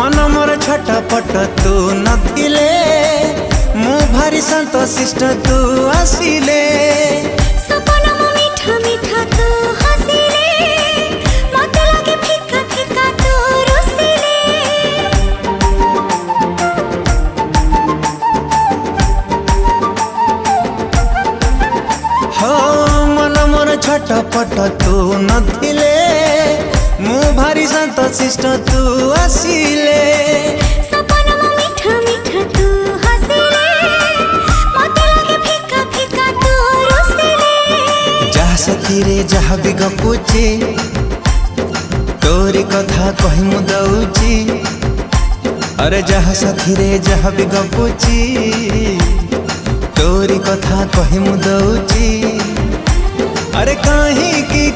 मन मोर छटपट तू नथिले मु भारी संतोषिष्ट तू आसिले सपना मो मीठा मीठा तू हसिले मते लागे फिका फिका तू रुसिले हो मन मोर छटपट तू नथिले मु भारी संतोषिष्ट तू आसिले सपना मो मीठा मीठा तू हसिले मते लागे फिका फिका तू रुसिले जहा सखी रे जहा भी गपुची तोरी कथा कहि मु दउची अरे जहा सखी रे जहा भी गपुची तोरी कथा कहि मु दउची अरे कहीं की